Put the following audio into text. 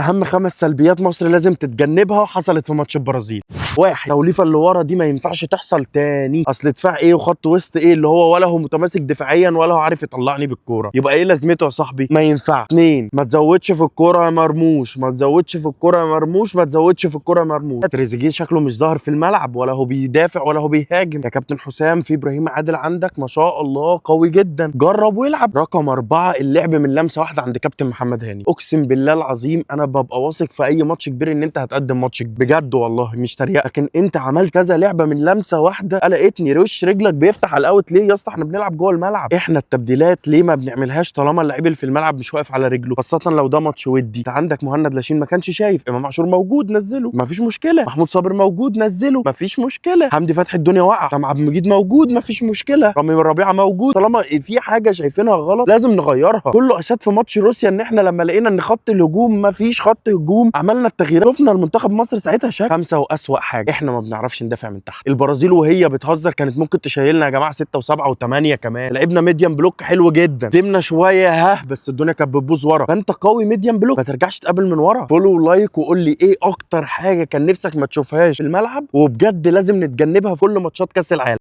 اهم 5 سلبيات مصر لازم تتجنبها حصلت في ماتش البرازيل. واحد، التوليفه اللي ورا دي ما ينفعش تحصل تاني. اصل دفاع ايه وخط وسط ايه اللي هو ولا هو متماسك دفاعيا ولا هو عارف يطلعني بالكوره، يبقى ايه لازمته يا صاحبي؟ ما ينفع. اتنين، ما تزودش في الكوره يا مرموش، ما تزودش في الكوره يا مرموش، ما تزودش في الكوره يا مرموش. تريزيجيه شكله مش ظاهر في الملعب، ولا هو بيدافع ولا هو بيهاجم. يا كابتن حسام، في ابراهيم عادل عندك ما شاء الله قوي جدا، جرب والعب. رقم 4، اللعب من لمسه واحده عند كابتن محمد هاني. اقسم بالله العظيم انا ببقى واثق في اي ماتش كبير ان انت هتقدم ماتش كبير. بجد والله مش تريقه، لكن انت عملت كذا لعبه من لمسه واحده قلقتني. وش رجلك بيفتح على الاوت ليه يا اسطى؟ احنا بنلعب جوه الملعب. احنا التبديلات ليه ما بنعملهاش طالما اللعيب اللي في الملعب مش واقف على رجله؟ خاصه لو ده ماتش ودي. انت عندك مهند لاشين ما كانش شايف، امام عاشور موجود نزله مفيش مشكله، محمود صابر موجود نزله مفيش مشكله، حمدي فتحي الدنيا واقعه، رامي عبد المجيد موجود مفيش مشكله، رامي ربيعه موجود. طالما في حاجه شايفينها غلط لازم نغيرها. كله اشاد في ماتش روسيا ان احنا لما لقينا ان خط الهجوم مفيش خط هجوم عملنا التغييرات. شفنا المنتخب مصر ساعتها شك. 5 واسوأ حاجه، احنا ما بنعرفش ندافع من تحت. البرازيل وهي بتهزر كانت ممكن تشيلنا يا جماعه 6 و7 و8 كمان. لعبنا ميديم بلوك حلو جدا، دمنا شويه بس الدنيا كانت بتبوظ ورا. فانت قوي ميديم بلوك، ما ترجعش تقابل من ورا. فولو ولايك وقول لي ايه اكتر حاجه كان نفسك ما تشوفهاش في الملعب وبجد لازم نتجنبها في كل ماتشات كاس العالم.